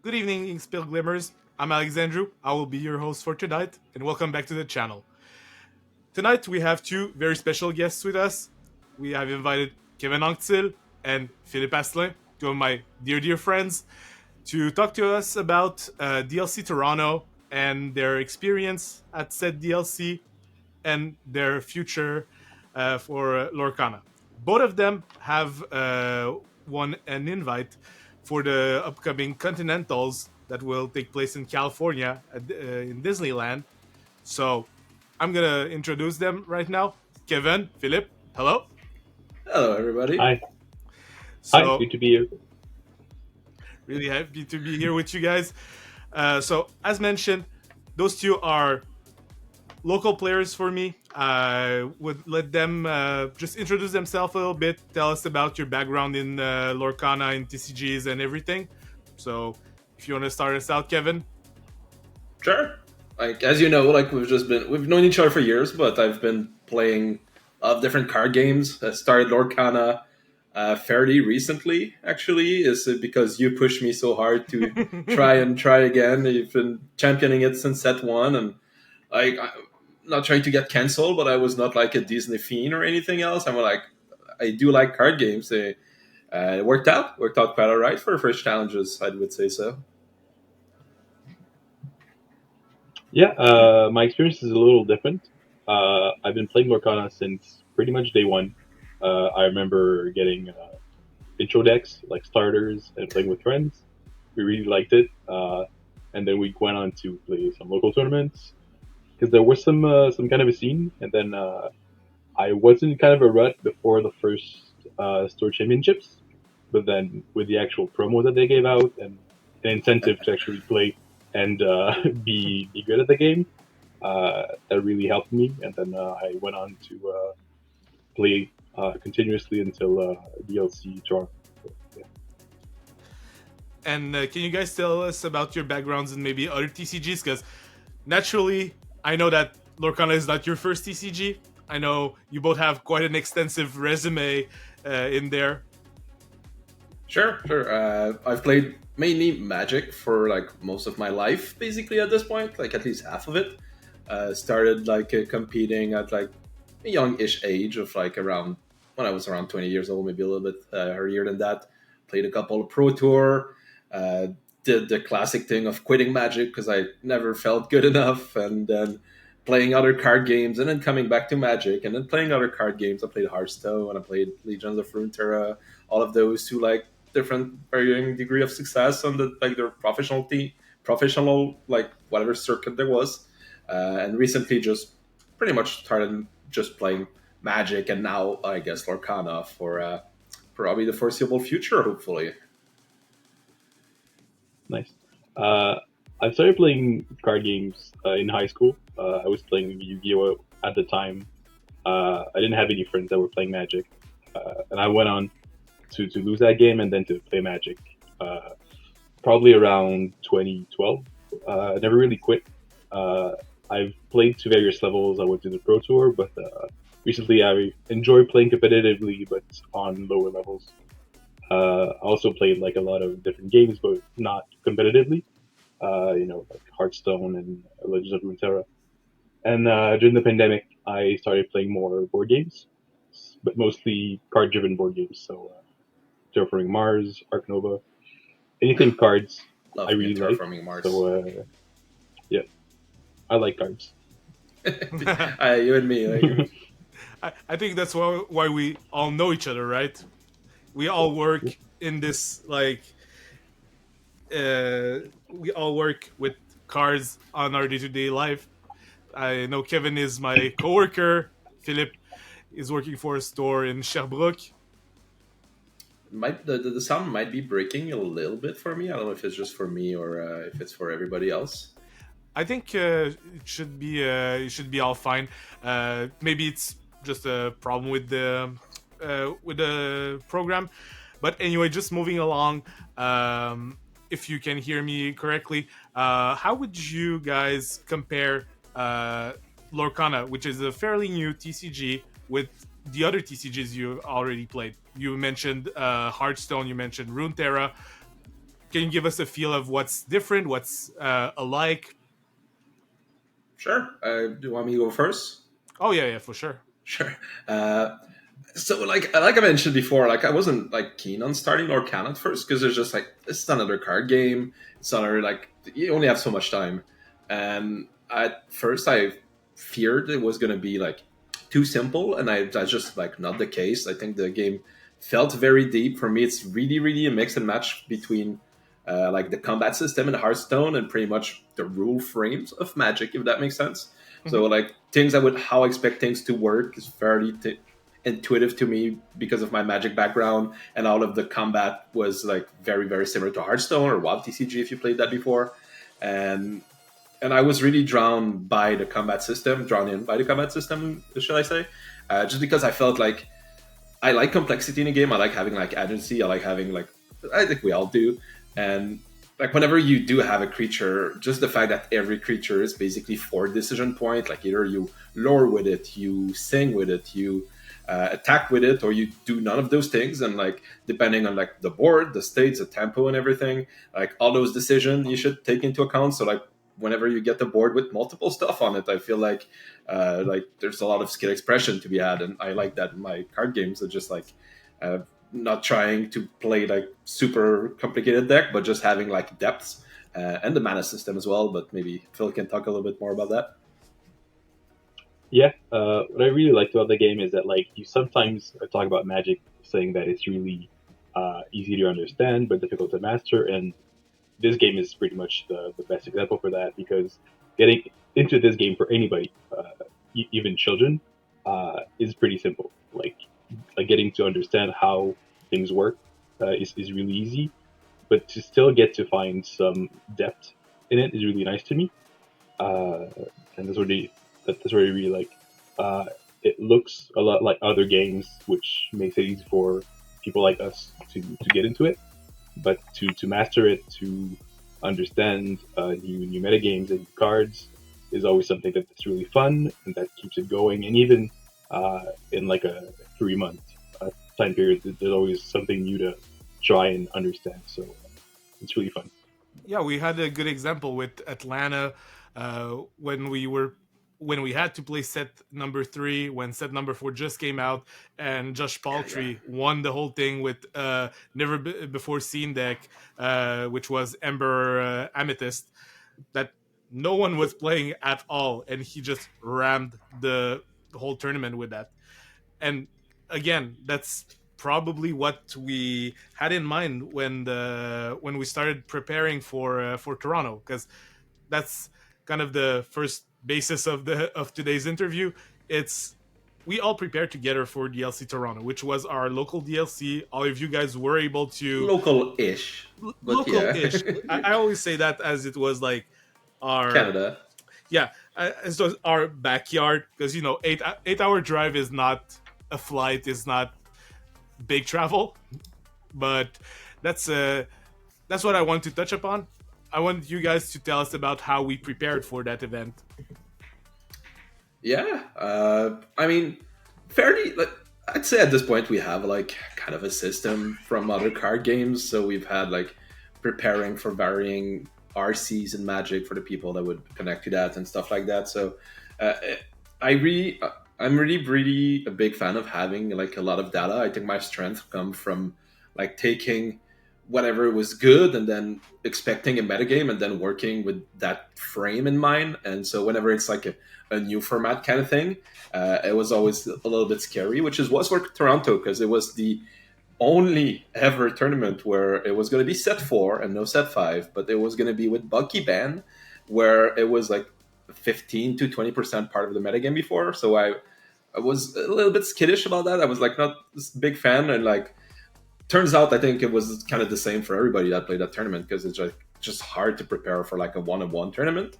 Good evening, Spill Glimmers. I'm Alexandru. I will be your host for tonight, and welcome back to the channel. Tonight we have two very special guests with us. We have invited Kevin Anctil and Philippe Asselin, two of my dear friends, to talk to us about DLC Toronto and their experience at said DLC and their future for Lorcana. Both of them have won an invite for the upcoming Continentals that will take place in California in Disneyland. So I'm gonna introduce them right now. Kevin, Philip, hello. Hello, everybody. Hi. Hi, So good to be here. really happy to be here with you guys. So as mentioned, those two are local players for me. I would let them just introduce themselves a little bit, tell us about your background in Lorcana and TCGs and everything. So, if you want to start us out, Kevin. Sure. Like as you know, we've known each other for years, but I've been playing different card games. I started Lorcana fairly recently. Actually, is it because you pushed me so hard to try and try again? You've been championing it since set one, and I'm not trying to get canceled, but I was not like a Disney fiend or anything else. I do like card games. It worked out quite alright for the first challenges. I would say so. Yeah, my experience is a little different. I've been playing Lorcana since pretty much day one. I remember getting intro decks, like starters, and playing with friends. We really liked it. And then we went on to play some local tournaments because there was some kind of a scene. And then I was in kind of a rut before the first store championships. But then with the actual promo that they gave out and an incentive to actually play and be good at the game, that really helped me. And then I went on to play continuously until DLC Toronto. So, yeah. And can you guys tell us about your backgrounds and maybe other TCGs? Because naturally, I know that Lorcana is not your first TCG. I know you both have quite an extensive resume in there. Sure. I've played mainly Magic for like most of my life, basically at this point, like at least half of it. Started competing at like a young-ish age of like around when I was around 20 years old, maybe a little bit earlier than that. Played a couple of Pro Tour. Uh, did the classic thing of quitting Magic because I never felt good enough, and then playing other card games, and then coming back to Magic, and then playing other card games. I played Hearthstone, I played Legions of Runeterra, all of those to like different varying degree of success on the like their professional like whatever circuit there was, and recently just pretty much started just playing Magic, and now I guess Lorcana for probably the foreseeable future, hopefully. Nice. Uh, I started playing card games in high school. I was playing Yu-Gi-Oh at the time. I didn't have any friends that were playing Magic, and I went on to lose that game and then to play Magic. Uh, Probably around 2012. I never really quit. Uh, I've played to various levels. I went to the Pro Tour, but recently I enjoy playing competitively, but on lower levels. I also played like a lot of different games, but not competitively. Like Hearthstone and Legends of Runeterra. And during the pandemic, I started playing more board games, but mostly card-driven board games. So Terraforming Mars, Ark Nova, anything cards, I Love me a really like. terraforming Mars. So yeah, I like cards. You and me, like, I think that's why we all know each other, right? We all work in this we all work with cars on our day-to-day life. I know Kevin is my coworker. Philip is working for a store in Sherbrooke. might the sound might be breaking a little bit for me. I don't know if it's just for me or if it's for everybody else. I think it should be all fine. Maybe it's just a problem with the program. But anyway, just moving along. If you can hear me correctly, how would you guys compare Lorcana, which is a fairly new TCG, with the other TCGs you already played? You mentioned Hearthstone, you mentioned Runeterra. can you give us a feel of what's different, what's alike? Sure. Do you want me to go first? Oh yeah, yeah, for sure. Sure. Uh, so like I mentioned before, like I wasn't like keen on starting Lorcan at first because it's just like it's another card game. It's another like you only have so much time, and at first I feared it was gonna be like too simple, and that's just like not the case. I think the game felt very deep for me. It's really a mix and match between like the combat system in Hearthstone and pretty much the rule frames of Magic, if that makes sense. Hmm. So like things I would how I expect things to work is fairly intuitive to me because of my Magic background, and all of the combat was like very similar to Hearthstone or WoW TCG if you played that before, and and I was really drawn in by the combat system, should I say? Just because I felt like I like complexity in a game. I like having like agency. I like having like I think we all do. And like whenever you do have a creature, just the fact that every creature is basically four decision point. Like either you lure with it, you sing with it, you attack with it, or you do none of those things. And like depending on like the board, the states, the tempo, and everything, like all those decisions you should take into account. So like whenever you get the board with multiple stuff on it, I feel like there's a lot of skill expression to be had, and I like that in my card games. It's just like uh, not trying to play like super complicated deck, but just having like depths and the mana system as well. But maybe Phil can talk a little bit more about that. Yeah, what I really liked about the game is that like you sometimes talk about Magic, saying that it's really easy to understand but difficult to master, and this game is pretty much the best example for that because getting into this game for anybody, even children, is pretty simple. Like getting to understand how things work is really easy, but to still get to find some depth in it is really nice to me. Uh, and that's what I really like. Uh, it looks a lot like other games, which makes it easy for people like us to get into it. But to master it, to understand new meta games and cards is always something that's really fun and that keeps it going. And even in like a 3 month time period, there's always something new to try and understand. So it's really fun. Yeah, we had a good example with Atlanta when we had to play set number 3 when set number 4 just came out, and Josh Yeah. Paltry won the whole thing with never before seen deck, which was Ember Amethyst, that no one was playing at all, and he just rammed the whole tournament with that. And again, that's probably what we had in mind when we started preparing for Toronto, because that's kind of the first basis of today's interview. It's we all prepared together for DLC Toronto, which was our local DLC. All of you guys were able to Local-ish, but yeah. local-ish. I always say that as it was like our Canada. yeah, as was our backyard, because 8 hour drive is not a flight, is not big travel, but that's uh that's what I want to touch upon. I want you guys to tell us about how we prepared for that event. Yeah, I mean, fairly. Like, I'd say at this point we have like kind of a system from other card games. So we've had like preparing for varying RCs and Magic for the people that would connect to that and stuff like that. So uh, I'm really a big fan of having like a lot of data. I think my strength come from like taking whatever was good and then expecting a metagame and then working with that frame in mind. And so whenever it's like a new format kind of thing, it was always a little bit scary, which is was for Toronto because it was the only ever tournament where it was going to be set 4 and no set 5, but it was going to be with Bucky Ban, where it was like 15 to 20% part of the metagame before. So I was a little bit skittish about that. I was like not this big fan, and like turns out I think it was kind of the same for everybody that played that tournament because it's just hard to prepare for like a one-on-one tournament.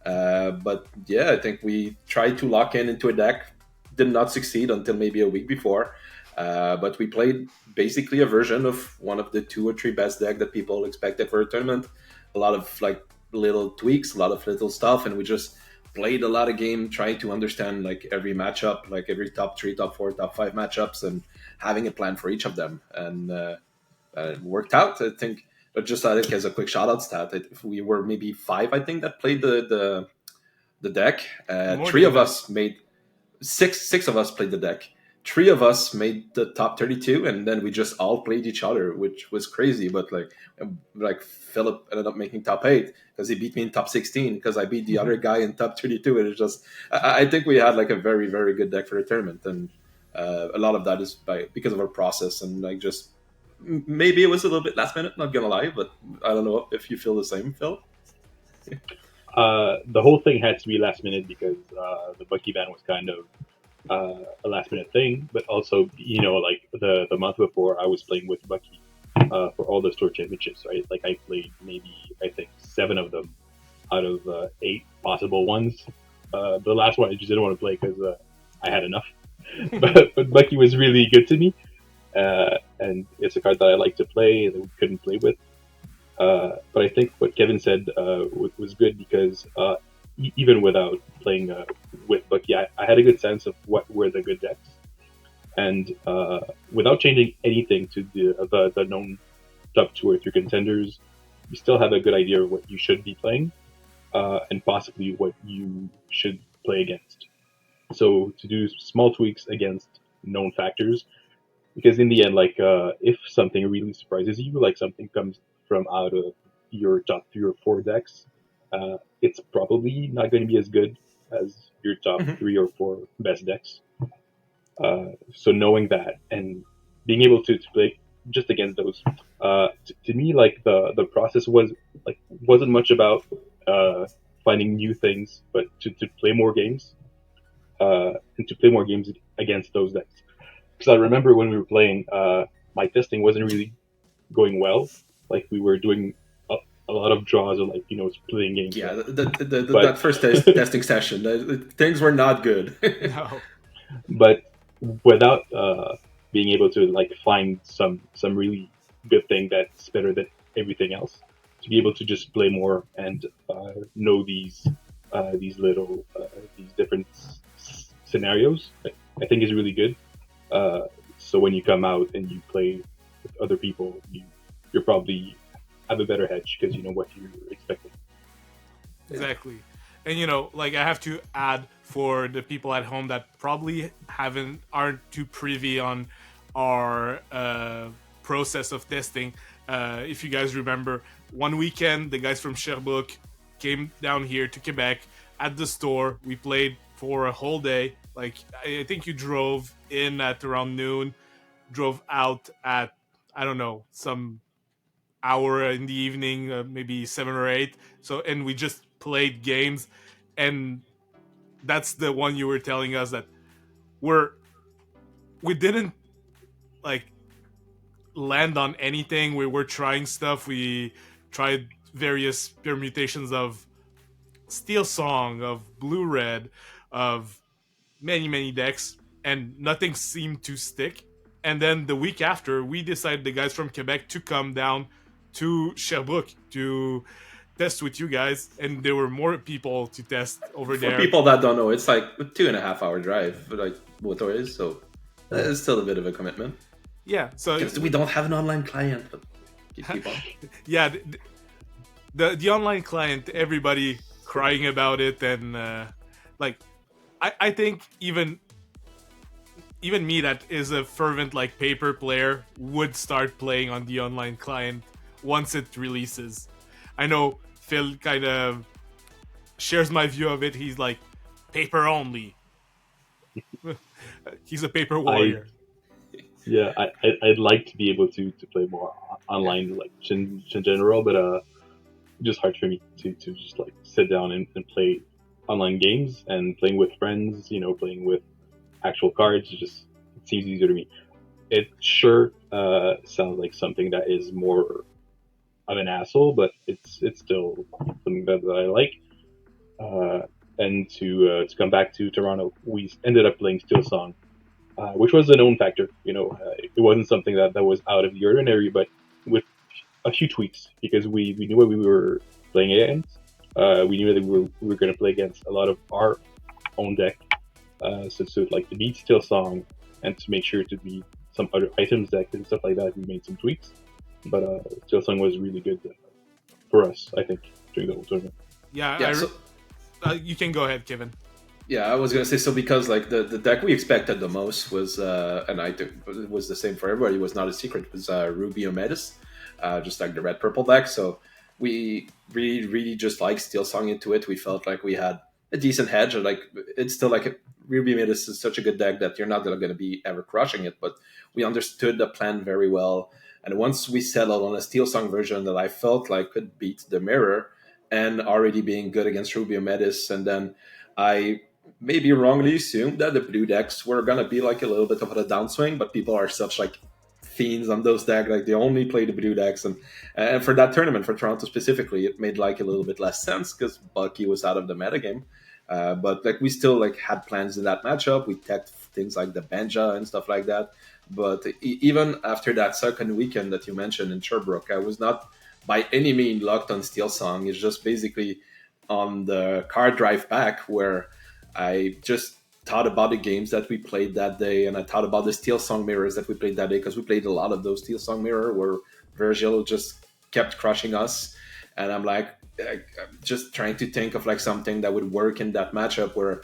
But yeah, I think we tried to lock in into a deck, did not succeed until maybe a week before. But we played basically a version of one of the 2 or 3 best deck that people expected for a tournament. A lot of like little tweaks, a lot of little stuff, and we just played a lot of game trying to understand like every matchup, like every top 3, top 4, top 5 matchups, and having a plan for each of them. And it worked out. I think But just as a quick shout out stat, if we were maybe 5, I think, that played the deck. More Three than of that. us made six of us played the deck. 3 of us made the top 32, and then we just all played each other, which was crazy. But like Philip ended up making top 8 because he beat me in top 16 because I beat the other guy in top 32. And it's just, I think we had like a very very good deck for the tournament, and a lot of that is because of our process and like just maybe it was a little bit last minute. Not gonna lie, but I don't know if you feel the same, Phil. The whole thing had to be last minute because the Bucky ban was kind of a last minute thing, but also like the month before I was playing with Bucky for all the store championships, right? Like I played maybe I think 7 of them out of 8 possible ones. The last one I just didn't want to play because I had enough. But Bucky was really good to me, and it's a card that I like to play that we couldn't play with. But I think what Kevin said was good because even without playing with Bucky, I had a good sense of what were the good decks, and without changing anything to the known top 2 or 3 contenders, you still have a good idea of what you should be playing, and possibly what you should play against. So to do small tweaks against known factors, because in the end, like if something really surprises you, like something comes from out of your top 3 or 4 decks, it's probably not going to be as good as your top Mhm. 3 or 4 best decks. So knowing that and being able to play just against those, to me, like the process wasn't much about finding new things, but to play more games, and to play more games against those decks. Because I remember when we were playing, my testing wasn't really going well. Like we were doing a lot of draws or splitting games. Yeah, Right? that But first testing session, things were not good. No. but without being able to like find some really good thing that's better than everything else, to be able to just play more and know these little these different scenarios, I think is really good. So when you come out and you play with other people, you're probably have a better hedge because you know what you're expecting. Exactly. And like I have to add for the people at home that probably aren't too privy on our process of testing. If you guys remember, one weekend the guys from Sherbrooke came down here to Quebec at the store. We played for a whole day. Like I think you drove in at around noon, drove out at I don't know some hour in the evening, maybe 7 or 8. So and we just played games, and that's the one you were telling us that we're we didn't like land on anything. We were trying stuff. We tried various permutations of Steel Song, of Blue Red, of many decks, and nothing seemed to stick. And then the week after, we decided the guys from Quebec to come down to Sherbrooke to test with you guys, and there were more people to test over For there. people that don't know, it's like a 2.5 hour drive, like both ways, so it's still a bit of a commitment. Yeah, so Because we don't have an online client, but keep on. yeah, the online client, everybody crying about it, and like I think even me that is a fervent like paper player would start playing on the online client once it releases. I know Phil kind of shares my view of it. He's like paper only. He's a paper I warrior. Yeah, I'd like to be able to play more online, like in general, but just hard for me to just like sit down and play online games and playing with friends, playing with actual cards. It seems easier to me. It sure sounds like something that is more of an asshole, but it's still something that I like. And to come back to Toronto, we ended up playing Steel Song, which was a known factor. It wasn't something that was out of the ordinary, but with a few tweaks because we knew what we were playing against. We knew that we were going to play against a lot of our own deck. So like to beat Steel Song and to make sure to beat some other items deck and stuff like that, we made some tweaks. but Steel Song was really good for us, I think, during the whole tournament. Yeah, Yeah, so you can go ahead, Kevin. yeah, I was gonna say, so because like the deck we expected the most was and I think it was the same for everybody, was not a secret, was Ruby Metis, just like the red purple deck. So we really just like Steel Song into it. We felt like we had a decent hedge, or like it's still like Ruby Metis is such a good deck that you're not gonna be ever crushing it, but we understood the plan very well. And once we settled on a Steel Song version that I felt like could beat the mirror and already being good against Ruby Metis, and then I maybe wrongly assumed that the blue decks were gonna be like a little bit of a downswing, but people are such like fiends on those decks, like they only play the blue decks, and for that tournament for Toronto specifically, it made like a little bit less sense because Bucky was out of the metagame. But like we still like had plans in that matchup. We teched things like the Banja and stuff like that. But even after that second weekend that you mentioned in Sherbrooke, I was not by any means locked on Steel Song. It's just basically on the car drive back where I just thought about the games that we played that day, and I thought about the Steel Song mirrors that we played that day because we played a lot of those Steel Song mirror where Virgil just kept crushing us, and I'm like, I'm just trying to think of like something that would work in that matchup where.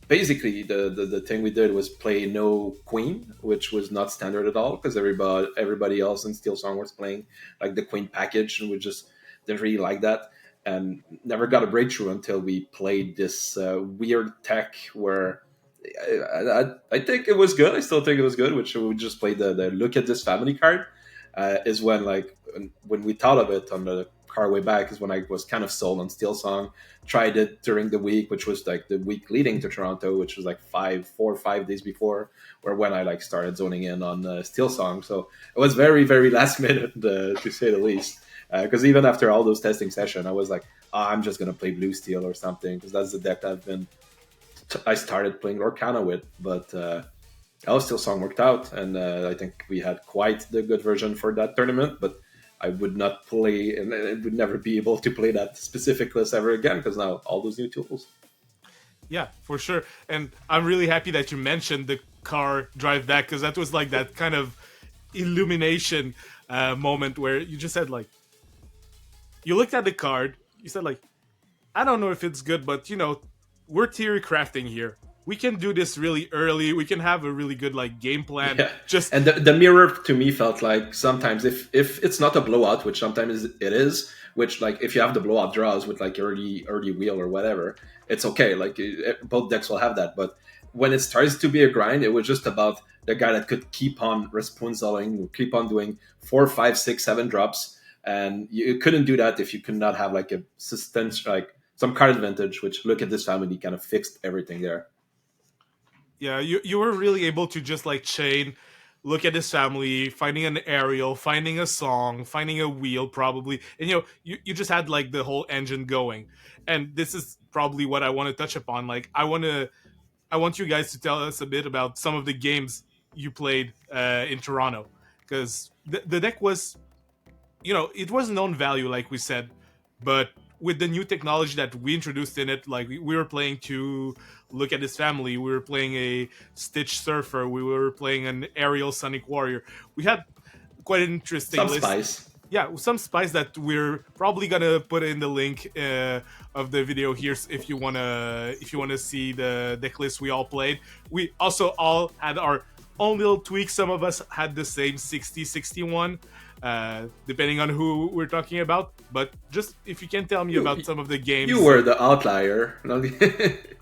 Basically, the thing we did was play no queen, which was not standard at all because everybody else in Steel Song was playing like the queen package, and we just didn't really like that and never got a breakthrough until we played this weird tech where I think it was good. I still think it was good, which we just played the look at this family card. Is when like when we thought of it on the car way back is when I was kind of sold on Steel Song. Tried it during the week, which was like the week leading to Toronto, which was like 4 or 5 days before, or when I like started zoning in on Steel Song. So it was very very last minute to say the least. Because even after all those testing sessions, I was like, oh, I'm just gonna play Blue Steel or something because that's the deck I started playing Lorcana with. But our Steel Song worked out, and I think we had quite the good version for that tournament. But I would not play, and I would never be able to play that specific list ever again because now all those new tools. Yeah, for sure. And I'm really happy that you mentioned the car drive back because that was like that kind of illumination moment where you just said like, you looked at the card, you said like, I don't know if it's good, but we're theory crafting here. We can do this really early. We can have a really good like game plan. Yeah, Just and the mirror to me felt like sometimes if it's not a blowout, which sometimes it is, which like if you have the blowout draws with like early wheel or whatever, it's okay. Like both decks will have that, but when it starts to be a grind, it was just about the guy that could keep on responsiling, keep on doing 4, 5, 6, 7 drops, and you couldn't do that if you could not have like a suspense, like some card advantage. Which look at this family kind of fixed everything there. yeah, you were really able to just like chain, look at his family, finding an aerial, finding a song, finding a wheel probably, and you just had like the whole engine going. And this is probably what I want to touch upon. Like I want you guys to tell us a bit about some of the games you played in Toronto because the deck was, it was known value like we said, but with the new technology that we introduced in it, like we were playing to look at his family, we were playing a Stitch Surfer, we were playing an aerial Sonic Warrior. We had quite an interesting Some list. spice. Yeah, some spice that we're probably gonna put in the link of the video here if you wanna see the deck list we all played. We also all had our own little tweaks. Some of us had the same 60-61, depending on who we're talking about. But just if you can tell me about some of the games. You were the outlier.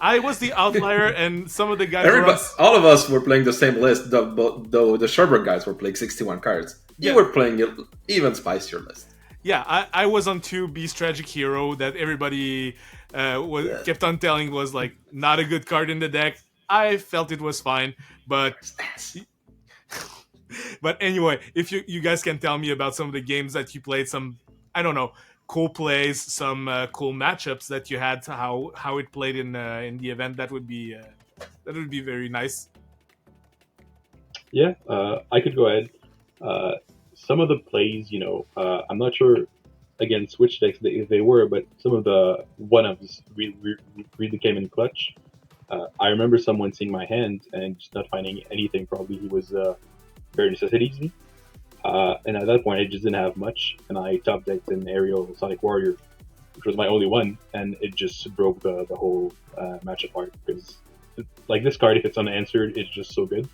I was the outlier, and some of the guys. All of us were playing the same list, though the Sherbrooke guys were playing 61 cards. You were playing an even spicier list. Yeah, I was on 2 Beast Tragic Hero that everybody kept on telling was like not a good card in the deck. I felt it was fine, but but anyway, if you guys can tell me about some of the games that you played, some I don't know, cool plays, some cool matchups that you had, how it played in the event, that would be very nice. Yeah, I could go ahead. Some of the plays, I'm not sure against which decks they were, but some of the one-ups really came in clutch. I remember someone seeing my hand and just not finding anything. Probably he was bare necessities me. And at that point, I just didn't have much, and I top decked an aerial Sonic Warrior, which was my only one, and it just broke the whole match apart because like this card, if it's unanswered, it's just so good.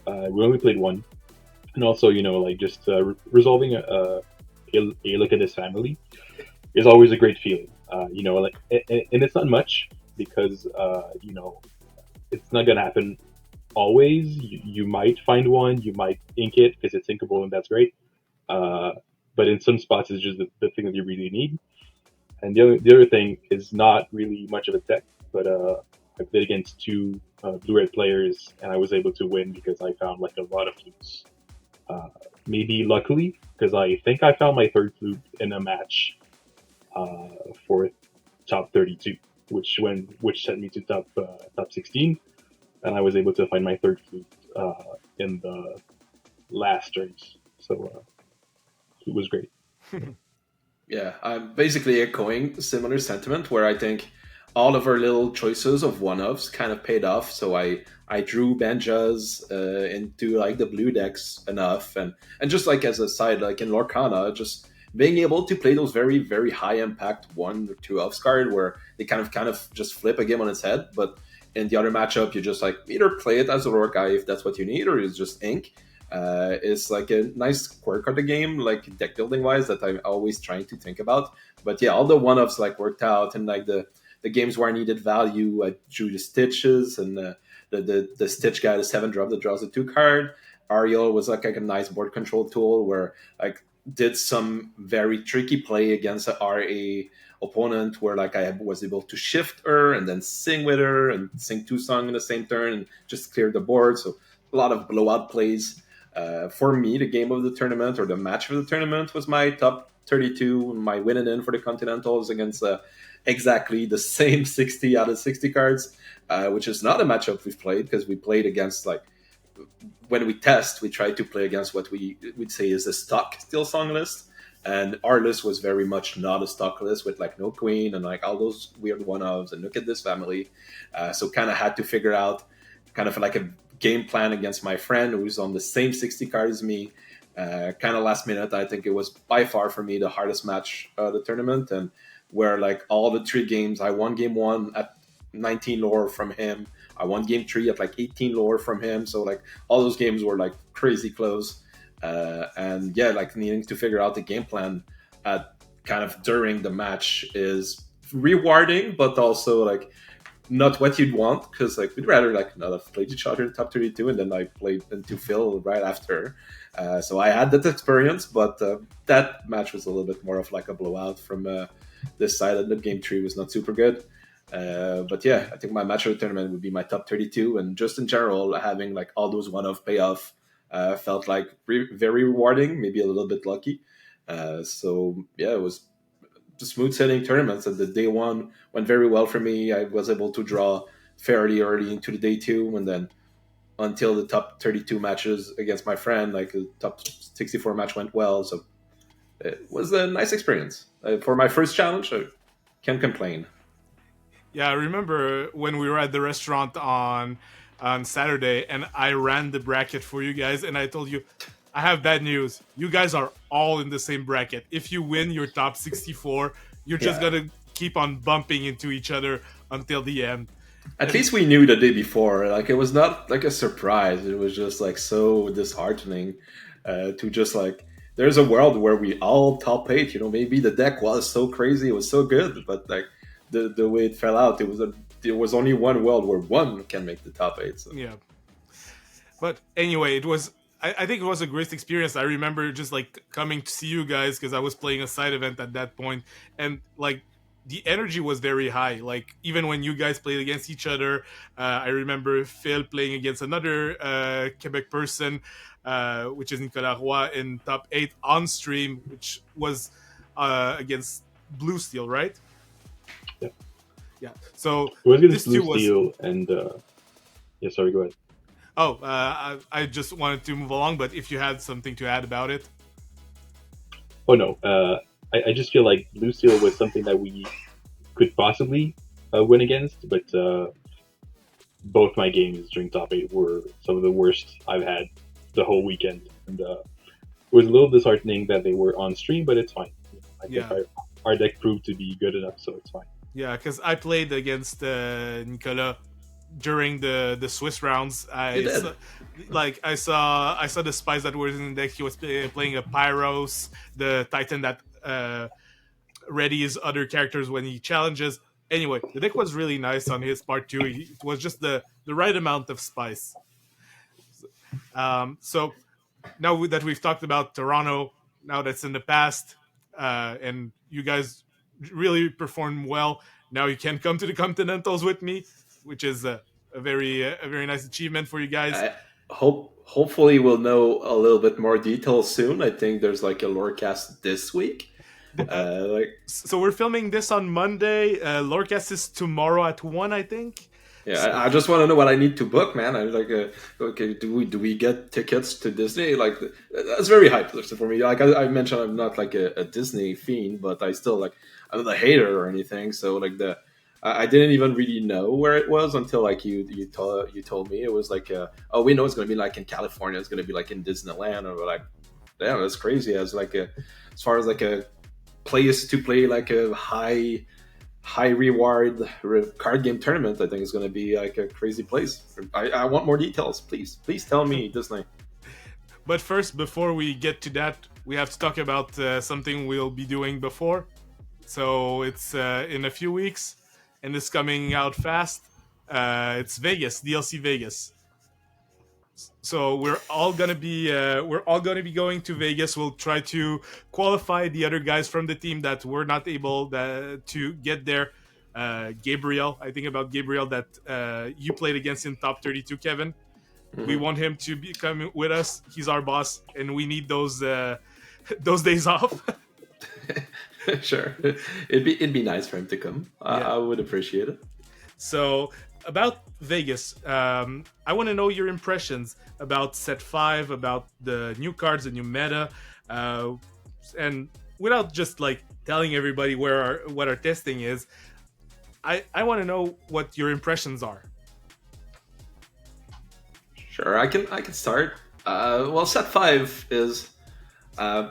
We only played one, and also like just resolving a look at this family is always a great feeling. Like and it's not much because it's not gonna happen always. You might find one, you might ink it because it's inkable, and that's great. Uh, but in some spots, it's just the thing that you really need. And the other thing is not really much of a tech, but I played against two blue-red players, and I was able to win because I found like a lot of flutes. Uh, Maybe luckily, because I think I found my third flute in a match uh, for top 32, which sent me to top 16, and I was able to find my third flute in the last turns. So it was great. Yeah, I'm basically echoing similar sentiment where I think all of our little choices of one-offs kind of paid off. So I drew Benjas into like the blue decks enough, and just like as a side, like in Lorcana, just being able to play those very high impact one or two offs card where they kind of just flip a game on its head. But in the other matchup, you just like either play it as a Roar guy if that's what you need, or it's just ink. Is like a nice quirk of the game, like deck building wise, that I'm always trying to think about. But yeah, all the one ups like worked out, and like the games where I needed value, I drew the stitches and the stitch guy, the 7 drop that draws a 2 card. Ariel was like a nice board control tool where like did some very tricky play against a RA opponent where like I was able to shift her and then sing with her and sing 2 songs in the same turn and just clear the board. So a lot of blowout plays. For me, the game of the tournament or the match of the tournament was my top 32. My winning in for the Continentals against exactly the same 60 out of 60 cards, which is not a matchup we've played because we played against like when we test, we try to play against what we'd say is a stock Steel Song list. And our list was very much not a stock list with like no queen and like all those weird one-offs and look at this family. So kind of had to figure out kind of like a game plan against my friend who's on the same 60 card as me. Kind of last minute, I think it was by far for me the hardest match of the tournament, and where like all the 3 games, I won game 1 at 19 lore from him. I won game 3 at like 18 lore from him. So like all those games were like crazy close. And yeah, like needing to figure out the game plan at kind of during the match is rewarding, but also like not what you'd want because like we'd rather like not have played each other in top 32 and then I played into Phil right after. So I had that experience, but that match was a little bit more of like a blowout from this side, and the game 3 was not super good. But yeah, I think my match of the tournament would be my top 32, and just in general, having like all those one-off payoff felt like very rewarding, maybe a little bit lucky. So yeah, it was the smooth sailing tournaments. And the day 1 went very well for me. I was able to draw fairly early into the day 2, and then until the top 32 matches against my friend, like the top 64 match went well. So it was a nice experience for my first challenge. I can't complain. Yeah, I remember when we were at the restaurant on Saturday, and I ran the bracket for you guys, and I told you, I have bad news. You guys are all in the same bracket. If you win your top 64, you're just Yeah. gonna keep on bumping into each other until the end. At And least we knew the day before. Like it was not like a surprise. It was just like so disheartening to just like there's a world where we all top 8. You know, maybe the deck was so crazy, it was so good, but like the way it fell out, there was only one world where one can make the top 8. So yeah, but anyway, it was. I think it was a great experience. I remember just like coming to see you guys because I was playing a side event at that point, and like the energy was very high. Like even when you guys played against each other, I remember Phil playing against another Quebec person, which is Nicolas Roy in top 8 on stream, which was against Blue Steel, right? Yeah. Yeah. So It was against this Blue too was. Steel, and yeah, sorry, go ahead. Oh, I just wanted to move along, but if you had something to add about it. Oh no, I just feel like Blue Steel was something that we could possibly win against, but both my games during top 8 were some of the worst I've had the whole weekend. And was a little disheartening that they were on stream, but it's fine. I think Yeah, our deck proved to be good enough, so it's fine. yeah, because I played against Nicolas during the Swiss rounds. You did. I saw the spies that were in the deck. He was playing a Pyros, the Titan that readies other characters when he challenges. Anyway, the deck was really nice on his part too. It was just the right amount of spice. So now that we've talked about Toronto, now that's in the past, and you guys really performed well. Now you can come to the Continentals with me, which is a very nice achievement for you guys. I hopefully we'll know a little bit more details soon. I think there's like a lore cast this week. Uh, Like so we're filming this on Monday. Lorecast is tomorrow at 1, I think. yeah, I just want to know what I need to book, man. I like okay, do we get tickets to Disney? Like that's very hype for me. Like I mentioned, I'm not like a Disney fiend, but I still like I'm not a hater or anything. So like I didn't even really know where it was until like you told me it was like oh, we know it's gonna be like in California. It's gonna be like in Disneyland, or like damn, that's crazy. As far as like a place to play like a high reward card game tournament, I think is going to be like a crazy place. I want more details, please tell me, Disney. But first, before we get to that, we have to talk about something we'll be doing before. So it's in a few weeks, and it's coming out fast. It's Vegas, DLC Vegas. So we're all gonna be going to Vegas. We'll try to qualify the other guys from the team that were not able to get there. Gabriel, I think about Gabriel that you played against in top 32, Kevin. We want him to be coming with us. He's our boss, and we need those those days off. Sure, it'd be nice for him to come. Yeah. I would appreciate it. So about Vegas, I want to know your impressions about Set 5, about the new cards, the new meta, and without just like telling everybody what our testing is, I want to know what your impressions are. Sure, I can start. Well, set 5 is uh,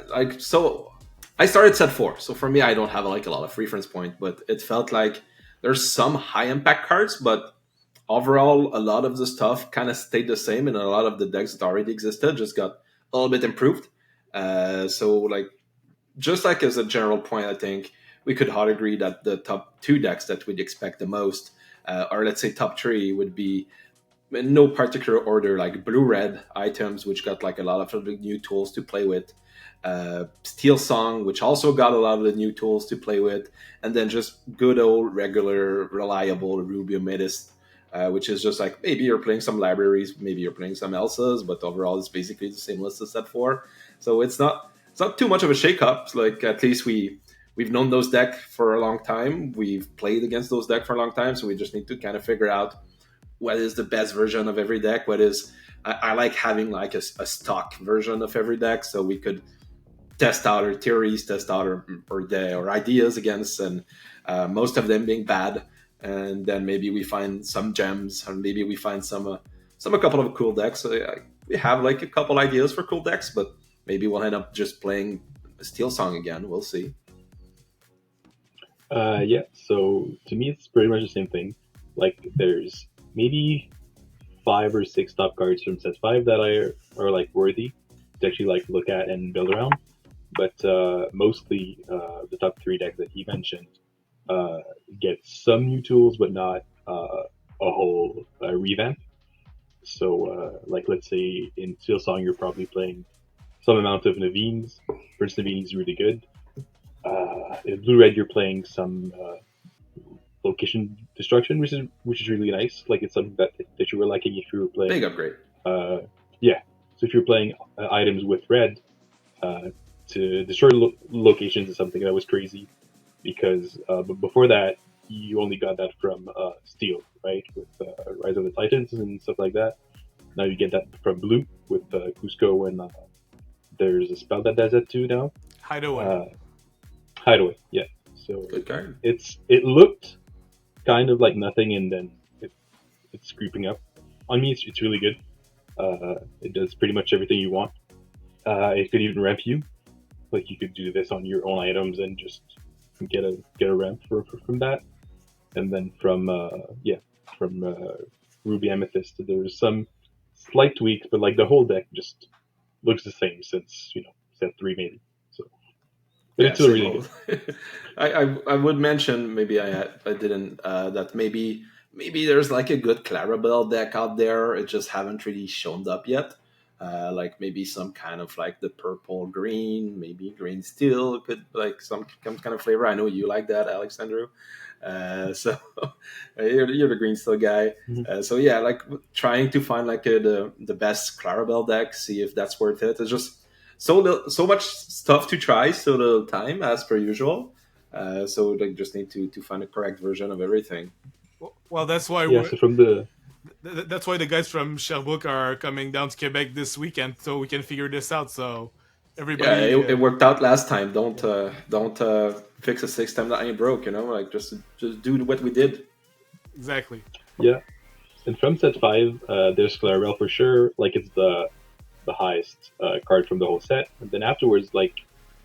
like so. I started set 4, so for me, I don't have like a lot of reference point, but it felt like there's some high impact cards, but overall, a lot of the stuff kind of stayed the same, and a lot of the decks that already existed just got a little bit improved. So like just like as a general point, I think we could all agree that the top two decks that we'd expect the most, or let's say top three, would be in no particular order, like blue red items, which got like a lot of the new tools to play with. Steel Song, which also got a lot of the new tools to play with, and then just good old regular reliable Rubio Metis, which is just like maybe you're playing some libraries, maybe you're playing some Elsas, but overall it's basically the same list as set 4. So it's not too much of a shakeup. Like at least we've known those decks for a long time. We've played against those decks for a long time, so we just need to kind of figure out what is the best version of every deck. What is I like having like a stock version of every deck, so we could test out our theories, test out our ideas against, and most of them being bad. And then maybe we find some gems, or maybe we find a couple of cool decks. So, we have like a couple ideas for cool decks, but maybe we'll end up just playing Steel Song again. We'll see. Yeah, so to me, it's pretty much the same thing. Like, there's maybe 5 or 6 top cards from set 5 that are like worthy to actually like look at and build around. But mostly the top 3 decks that he mentioned get some new tools, but not a whole revamp. So, like, let's say in Steel Song, you're probably playing some amount of Naveen's. Prince Naveen is really good. In Blue Red, you're playing some location destruction, which is really nice. Like, it's something that you were liking if you were playing. Big upgrade. Yeah. So if you're playing items with red, to destroy locations is something that was crazy, because but before that you only got that from steel, right, with Rise of the Titans and stuff like that. Now you get that from blue with Cusco, and there's a spell that does that too now. Hideaway, yeah. So Good card. it looked kind of like nothing, and then it's creeping up on me. It's really good. It does pretty much everything you want. It could even ramp you. Like you could do this on your own items and just get a ramp from that. And then from Ruby Amethyst, there's some slight tweaks, but like the whole deck just looks the same since set three maybe. So, but Yeah, it's still same really old. good. I would mention, maybe I didn't, that maybe there's like a good Clarabelle deck out there. It just haven't really shown up yet. Like maybe some kind of like the purple green, maybe green steel could like some kind of flavor. I know you like that, Alexandru. So you're the green steel guy. Mhm. So yeah, like trying to find like the best Clarabelle deck, see if that's worth it. It's just so much stuff to try, so little time as per usual. So like just need to find the correct version of everything. Well, that's why Yeah. So from the that's why the guys from Sherbrooke are coming down to Quebec this weekend, so we can figure this out. So Yeah, everybody, it worked out last time. Don't yeah, don't fix a six time that ain't broke. You know, like just do what we did. exactly. yeah, and from set five, there's Clarabelle for sure. Like it's the highest card from the whole set. And then afterwards, like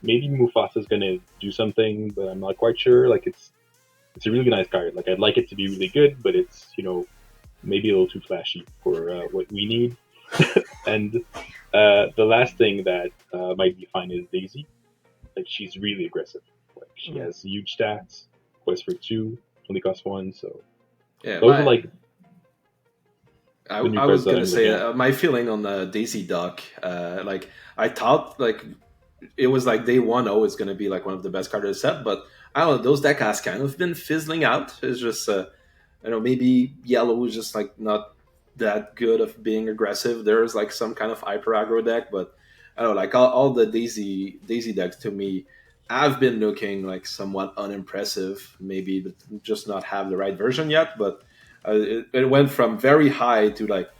maybe Mufasa's gonna do something, but I'm not quite sure. Like it's a really nice card. Like I'd like it to be really good, but it's maybe a little too flashy for what we need. And the last thing that might be fine is Daisy. Like she's really aggressive. Like she Mhm. has huge stats. Quest for two, only costs one. So Yeah, those are like the new I cards was that gonna I'm say looking at. my feeling on the Daisy Duck. Like I thought, like it was like day one always gonna be like one of the best cards of the set, but I don't know. Those deck has kind of been fizzling out. It's just I don't know, maybe yellow is just like not that good of being aggressive. There's like some kind of hyper aggro deck, but I don't know, like all the Daisy decks to me have been looking like somewhat unimpressive. Maybe just not have the right version yet, but it went from very high to like,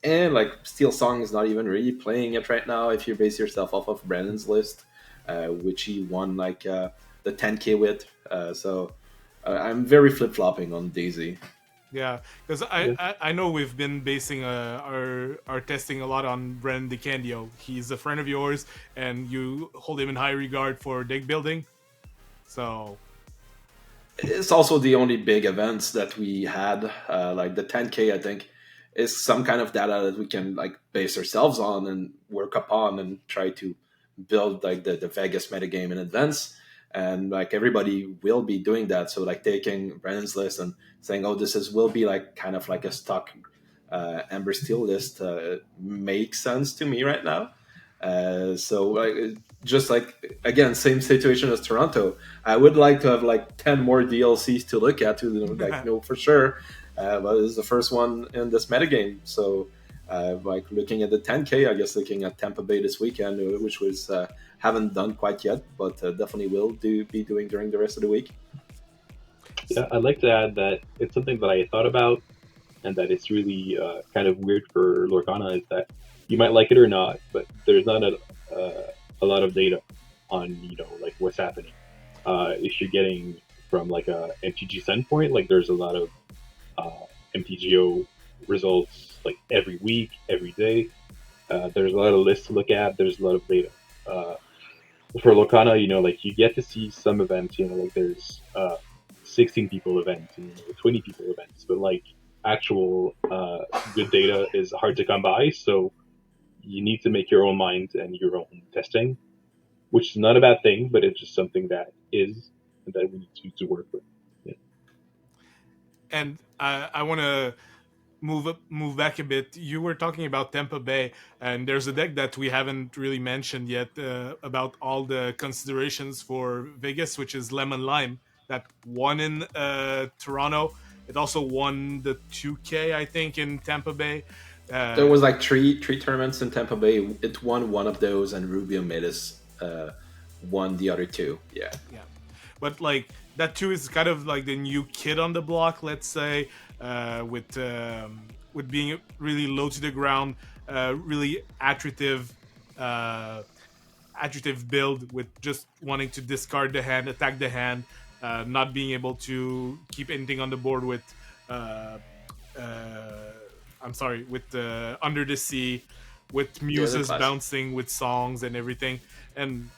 and like Steel Song is not even really playing it right now. If you base yourself off of Brandon's list, which he won like the 10K with, so I'm very flip flopping on Daisy. Yeah, because Yeah, I know we've been basing our testing a lot on Brendan DeCandio. He's a friend of yours, and you hold him in high regard for deck building. So It's also the only big events that we had, like the 10K. I think is some kind of data that we can like base ourselves on and work upon and try to build like the Vegas metagame in advance. And like everybody will be doing that. So like taking Brandon's list and saying, "Oh, this is will be like kind of like a stock Amber Steel list," makes sense to me right now. So like, just like again, same situation as Toronto. I would like to have like 10 more DLCs to look at to like know for sure. But this is the first one in this metagame. So like looking at the 10K, I guess looking at Tampa Bay this weekend, which was haven't done quite yet, but definitely will be doing during the rest of the week. yeah. I'd like to add that it's something that I thought about, and that it's really kind of weird for Lorcana is that you might like it or not, but there's not a lot of data on like what's happening. If you're getting from like a MTG standpoint, like there's a lot of uh, MTGO results like every week, every day. There's a lot of lists to look at. There's a lot of data. Uh, for Locana, like you get to see some events. Like there's 16 people events and 20 people events, but like actual good data is hard to come by. So you need to make your own mind and your own testing, which is not a bad thing, but it's just something that is and that we need to work with. Yeah. and I want to move back a bit. You were talking about Tampa Bay, and there's a deck that we haven't really mentioned yet about all the considerations for Vegas, which is Lemon Lime that won in Toronto. It also won the 2K, I think, in Tampa Bay. There Uh, was like three tournaments in Tampa Bay. It won one of those, and Rubio Metis won the other two. Yeah. yeah, but like that too is kind of like the new kid on the block, let's say, with being really low to the ground, really uh, attritive build with just wanting to discard the hand, attack the hand, not being able to keep anything on the board with. Uh, I'm sorry, with Under the Sea. with Yeah, they're muses classic. bouncing with songs and everything. And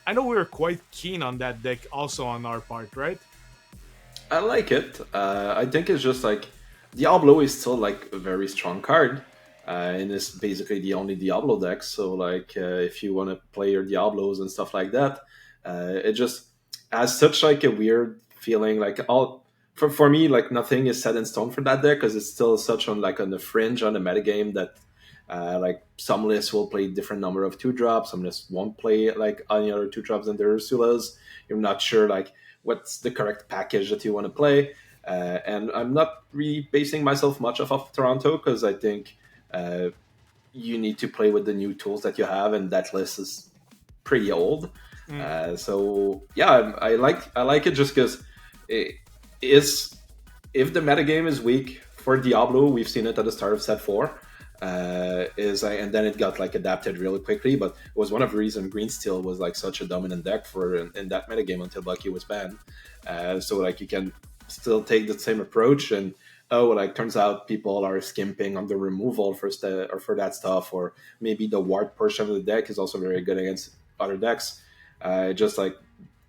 I know we were quite keen on that deck also on our part, right? I like it. I think it's just like Diablo is still like a very strong card, and it's basically the only Diablo deck. So like, if you want to play your Diablos and stuff like that, it just has such like a weird feeling. Like all for me, like nothing is set in stone for that deck because it's still such on like on the fringe on the metagame that. Like some lists will play different number of two drops, some lists won't play like any other two drops than the Ursulas. You're not sure like what's the correct package that you want to play. And I'm not really basing myself much off of Toronto because I think uh, you need to play with the new tools that you have, and that list is pretty old. Mm. So yeah, I like it just because it is if the metagame is weak for Diablo, we've seen it at the start of set four. And then it got like adapted really quickly, but it was one of the reasons Green Steel was like such a dominant deck for in that metagame until Bucky was banned. So like you can still take the same approach and like turns out people are skimping on the removal or for that stuff, or maybe the ward portion of the deck is also very good against other decks. Just like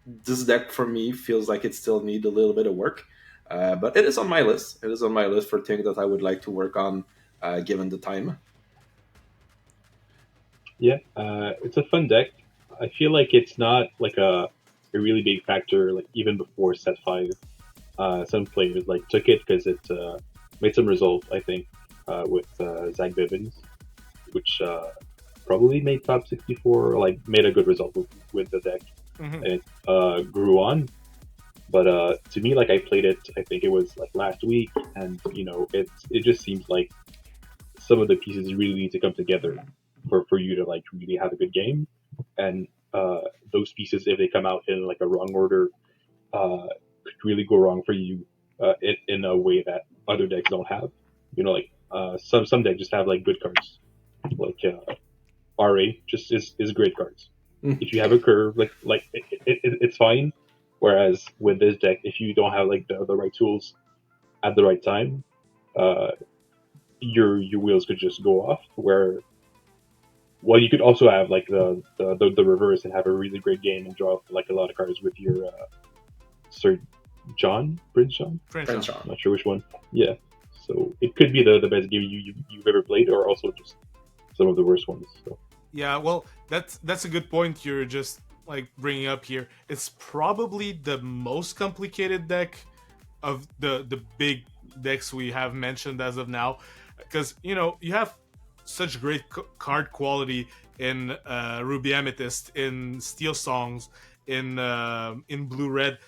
this deck for me feels like it still need a little bit of work, but it is on my list. It is on my list for things that I would like to work on, given the time. Yeah, it's a fun deck. I feel like it's not like a really big factor. Like even before set five, some players like took it because it made some results. I think with Zach Bivens, which probably made top 64, like made a good result with the deck, Hmm. and it grew on. But to me, like I played it, I think it was like last week, and it just seems like some of the pieces really need to come together for you to like really have a good game. And those pieces, if they come out in like a wrong order, could really go wrong for you in a way that other decks don't have. Like some decks just have like good cards, like RA just is great cards. Mm. If you have a curve, like it's fine. Whereas with this deck, if you don't have like the right tools at the right time, uh, your wheels could just go off. Where well, you could also have like the reverse and have a really great game and draw like a lot of cards with your Sir Prince John. French Friends on. John. I'm not sure which one. Yeah, so it could be the best game you've ever played, or also just some of the worst ones. So Yeah, well, that's a good point you're just like bringing up here. It's probably the most complicated deck of the big decks we have mentioned as of now, because you have such great card quality in Ruby Amethyst, in Steel Songs, in Blue Red.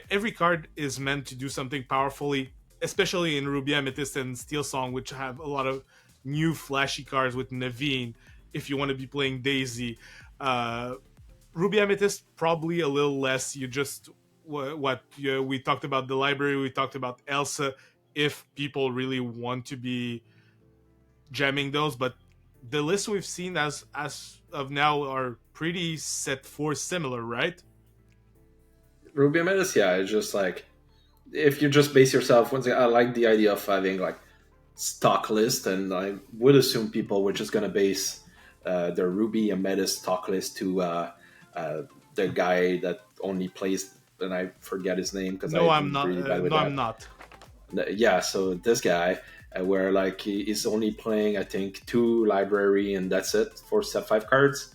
Every card is meant to do something powerfully, especially in Ruby Amethyst and Steel Song, which have a lot of new flashy cards with Naveen. If you want to be playing Daisy, uh, Ruby Amethyst probably a little less. You just we talked about the library, we talked about Elsa. If people really want to be jamming those, but the lists we've seen as of now are pretty set for similar, right? Ruby Amethyst, yeah, it's just like if you just base yourself. Once again, I like the idea of having like stock list, and I would assume people were just gonna base their Ruby Amethyst stock list to uh, the guy that only plays, and I forget his name because No, I'm I'm not. really bad with No, I'm that. not. Yeah, so this guy, where like he is only playing I think two library and that's it for set five cards.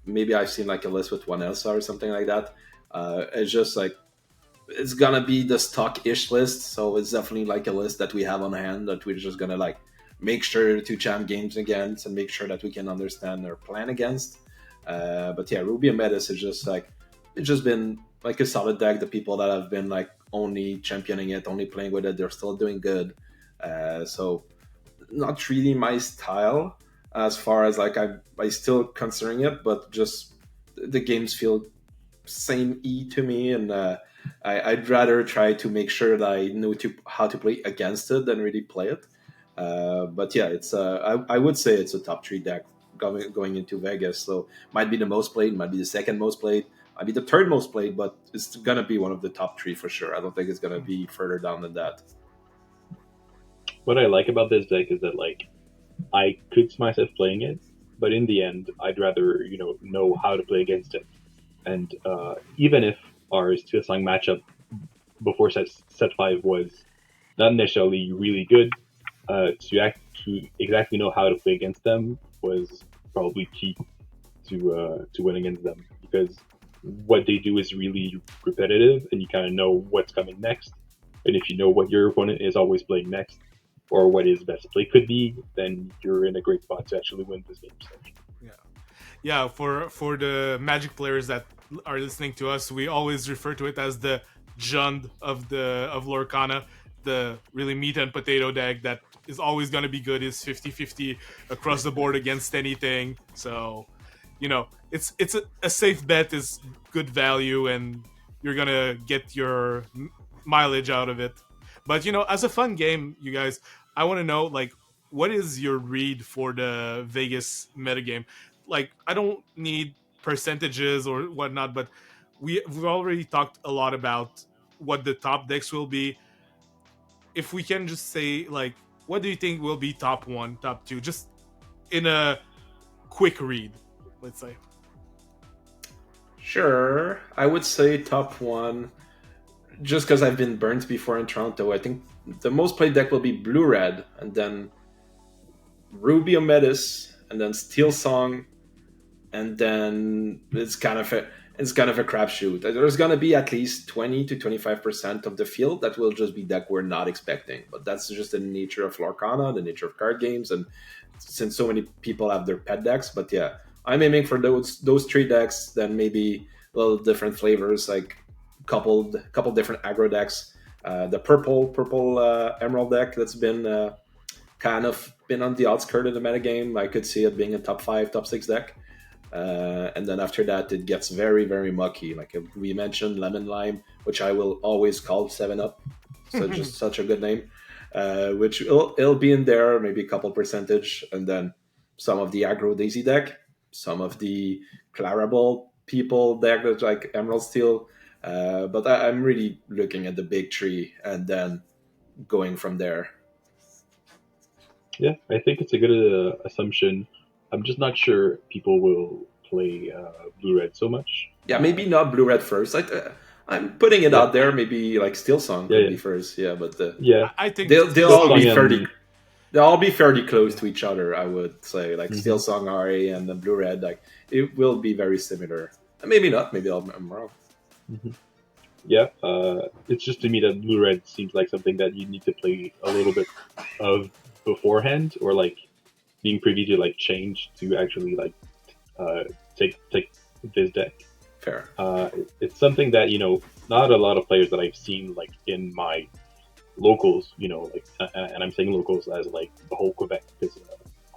Maybe I've seen like a list with one Elsa or something like that. It's just like it's gonna be the stock-ish list, so it's definitely like a list that we have on hand that we're just gonna like make sure to jam games against and make sure that we can understand or plan against. But yeah, Ruby and Metis is just like it's just been like a solid deck. The people that have been like only championing it, only playing with it, they're still doing good. So not really my style as far as like I still considering it, but just the games feel same E to me, and I'd rather try to make sure that I know how to play against it than really play it. But yeah, it's I would say it's a top three deck going into Vegas. So might be the most played, might be the second most played, might be the third most played, but it's gonna be one of the top three for sure. I don't think it's gonna be further down than that. what I like about this deck is that like I could see myself playing it, but in the end, I'd rather know how to play against it. And even if our Steel Song matchup before set five was not necessarily really good, to exactly know how to play against them was probably key to win against them, because what they do is really repetitive, and you kind of know what's coming next. And if you know what your opponent is always playing next, or what his best play could be, then you're in a great spot to actually win this game. So. Yeah, yeah. For the Magic players that are listening to us, we always refer to it as the Jund of Lorcana, the really meat and potato deck that is always going to be good. Is 50-50 across the board against anything. So, it's a safe bet, is good value, and you're gonna get your mileage out of it. But as a fun game, you guys, I want to know, like, what is your read for the Vegas metagame? Like, I don't need percentages or whatnot, but we've already talked a lot about what the top decks will be. If we can just say, like, what do you think will be top one, top two, just in a quick read, let's say. Sure, I would say top one. Just because I've been burnt before in Toronto, I think the most played deck will be Blue Red, and then Ruby Ometis, and then Steel Song, and then it's kind of a crapshoot. There's gonna be at least 20 to 25% of the field that will just be deck we're not expecting, but that's just the nature of Lorcana, the nature of card games, and since so many people have their pet decks. But yeah, I'm aiming for those three decks, then maybe a little different flavors, like couple different aggro decks. The purple emerald deck that's been kind of been on the outskirts of the metagame. I could see it being a top 5, top 6 deck. And then after that, it gets very, very mucky. Like we mentioned, Lemon Lime, which I will always call 7-Up. So just such a good name. Which it'll be in there, maybe a couple percentage. And then some of the aggro Daisy deck, some of the Clarabelle people deck that's like Emerald Steel. But I'm really looking at the big tree and then going from there. Yeah, I think it's a good assumption. I'm just not sure people will play blue red so much. Yeah, maybe not Blue Red first. I'm putting it Yeah. out there. Maybe like Steel Song Yeah, could yeah. be first. Yeah, but Yeah, I think they'll Steel all Song be is- fairly they'll all be fairly close to each other. I would say like Mhm. Steel Song RA and the Blue Red. Like it will be very similar. Maybe not. Maybe I'm wrong. yeah. It's just to me that blue red seems like something that you need to play a little bit of beforehand, or like being privy to like change to actually like uh, take this deck. Fair. It's something that not a lot of players that I've seen like in my locals, like, and I'm saying locals as like the whole Quebec, because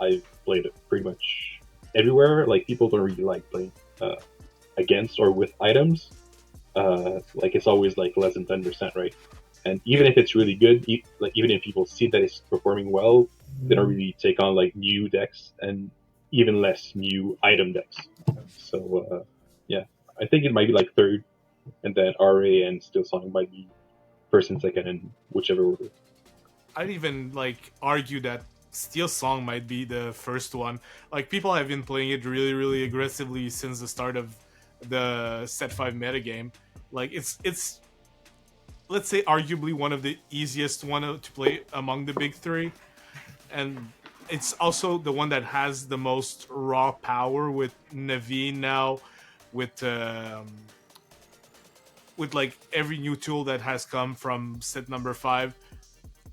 I've played it pretty much everywhere. Like people don't really like playing against or with items. Like it's always like less than 10%, right? And even if it's really good, like even if people see that it's performing well, they don't really take on like new decks and even less new item decks. So yeah, I think it might be like third, and then RA and Steel Song might be first and second in whichever order. I'd even like argue that Steel Song might be the first one. Like people have been playing it really, really aggressively since the start of the Set 5 metagame. Like it's let's say arguably one of the easiest one to play among the big three, and it's also the one that has the most raw power with Naveen now, with like every new tool that has come from set number 5.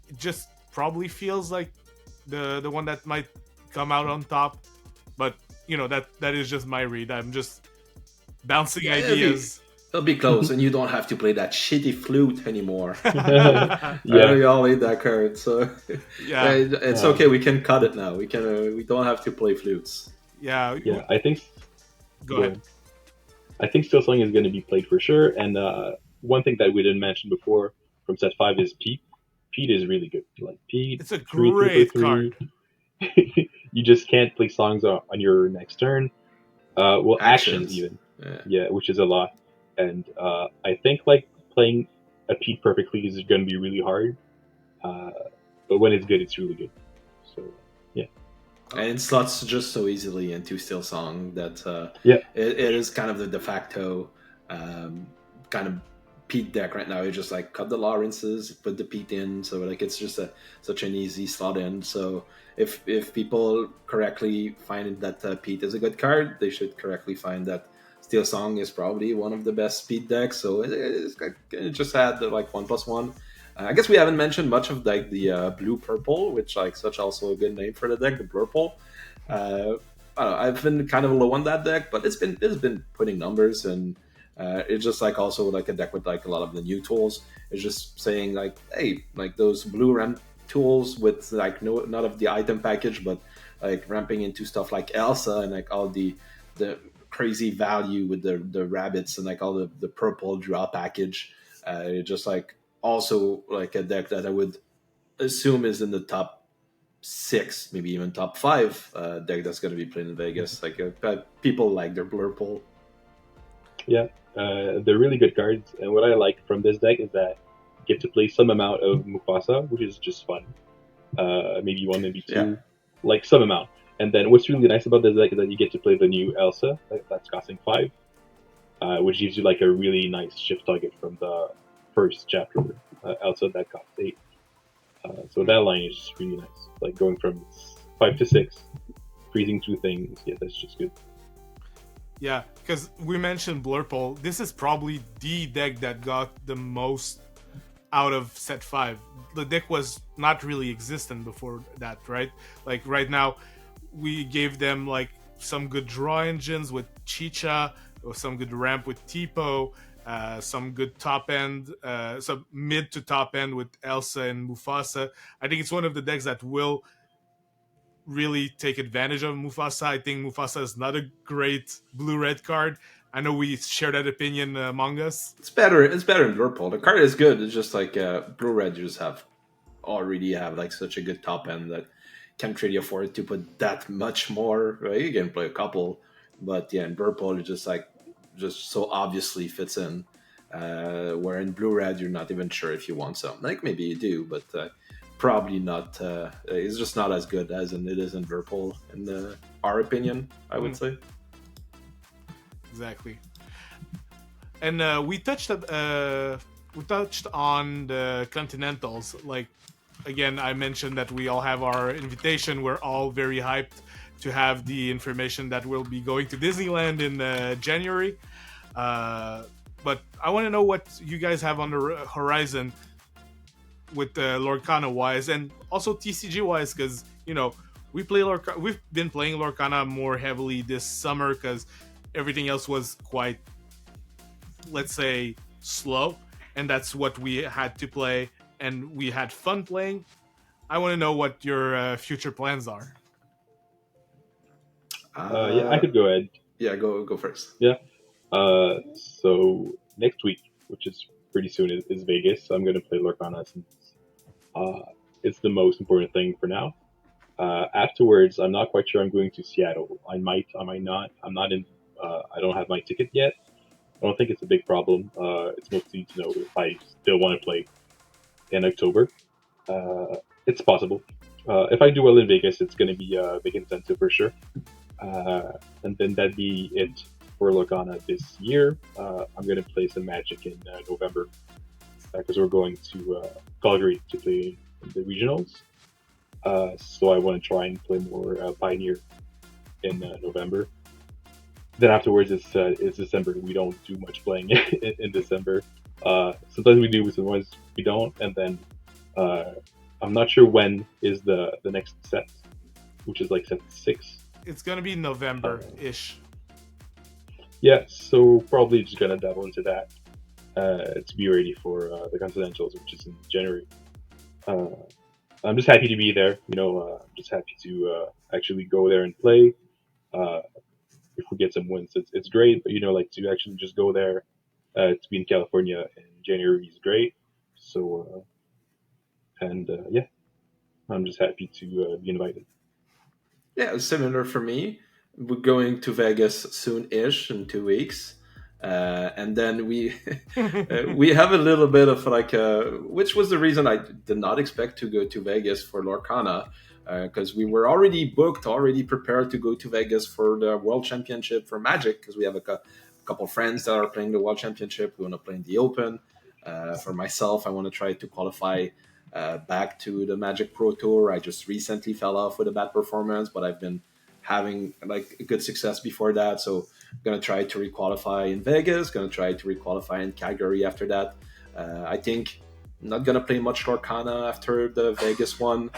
It just probably feels like the one that might come out on top. But that is just my read. I'm just bouncing Yeah, ideas. It'll be close, and you don't have to play that shitty flute anymore. Yeah, We all hate that card, so Yeah, it's okay. We can cut it now. We don't have to play flutes. yeah. yeah. I think. Go ahead. I think Steel Song is going to be played for sure. And one thing that we didn't mention before from set 5 is Pete. Pete is really good. Like Pete, It's a 3 for great 3. card. You just can't play songs on your next turn. Well, actions even. Yeah, which is a lot. And I think like playing a Pete perfectly is going to be really hard. But when it's good, it's really good. So yeah. And it slots just so easily into Steel Song that Yeah, it is kind of the de facto kind of Pete deck right now. You just like cut the Lawrences, put the Pete in, so like it's just such an easy slot in. So if people correctly find that Pete is a good card, they should correctly find that Steel Song is probably one of the best speed decks. So it just had the like 1+1. I guess we haven't mentioned much of like the blue purple, which like such also a good name for the deck, the purple. Uh, I don't know, I've been kind of low on that deck, but it's been putting numbers, and it's just like also like a deck with like a lot of the new tools. It's just saying like, hey, like those blue ramp tools with like no not of the item package, but like ramping into stuff like Elsa and like all the crazy value with the rabbits and like all the purple draw package. Just like also like a deck that I would assume is in the top six, maybe even top five deck that's going to be played in Vegas. Like people like their Blurple. yeah. They're really good cards, and what I like from this deck is that you get to play some amount of Mufasa, which is just fun. Maybe one, maybe Yeah, two, like some amount. And then what's really nice about this deck is that you get to play the new Elsa, that's costing 5, which gives you like a really nice shift target from the first chapter Elsa that costs 8. So that line is just really nice. Like going from 5 to 6, freezing 2 things. Yeah, that's just good. Yeah, because we mentioned Blurple. This is probably the deck that got the most out of set 5. The deck was not really existent before that, right? Like right now, we gave them like some good draw engines with Chicha, or some good ramp with Tipo, some good top end, some mid to top end with Elsa and Mufasa. I think it's one of the decks that will really take advantage of Mufasa. I think Mufasa is not a great blue red card. I know we share that opinion among us. it's better. It's better than Blurple. The card is good. It's just like Blue Red. You just already have like such a good top end that can't really afford to put that much more. Right? You can play a couple, but yeah, in Blurple, it just so obviously fits in. Where in Blue Red, you're not even sure if you want some. Like maybe you do, but probably not. It's just not as good as it is in Blurple, in our opinion. I would say. Exactly. And we touched on the continentals. Like again, I mentioned that we all have our invitation. We're all very hyped to have the information that we'll be going to Disneyland in January. But I want to know what you guys have on the horizon with Lorcana wise, and also TCG wise, because we've been playing Lorcana more heavily this summer because everything else was quite, let's say, slow, and that's what we had to play, and we had fun playing. I want to know what your future plans are. Yeah, I could go ahead. Yeah, go first. Yeah. So next week, which is pretty soon, is Vegas. So I'm going to play Lorcana since uh, it's the most important thing for now. Afterwards, I'm not quite sure I'm going to Seattle. I might not. I'm not in. I don't have my ticket yet. I don't think it's a big problem. It's mostly to know if I still want to play in October. It's possible. If I do well in Vegas, it's going to be a big incentive for sure. And then that'd be it for Lorcana this year. I'm going to play some Magic in November because we're going to Calgary to play the regionals. So I want to try and play more Pioneer in November. Then afterwards, it's December. We don't do much playing in December. Sometimes we do, sometimes we don't. And then I'm not sure when is the next set, which is like set 6. It's gonna be November-ish. Yeah, so probably just gonna dabble into that to be ready for the Continentals, which is in January. I'm just happy to be there. I'm just happy to actually go there and play. If we get some wins, it's great. But like to actually just go there to be in California in January is great. So yeah, I'm just happy to be invited. Yeah, similar for me. We're going to Vegas soon-ish in 2 weeks, and then we we have a little bit of like, which was the reason I did not expect to go to Vegas for Lorcana. because we were already booked, already prepared to go to Vegas for the World Championship for Magic, because we have a couple friends that are playing the World Championship. We want to play in the Open. For myself, I want to try to qualify back to the Magic Pro Tour. I just recently fell off with a bad performance, but I've been having like good success before that. So I'm gonna try to requalify in Vegas. Gonna try to requalify in Calgary after that. I think I'm not gonna play much Lorcana after the Vegas one.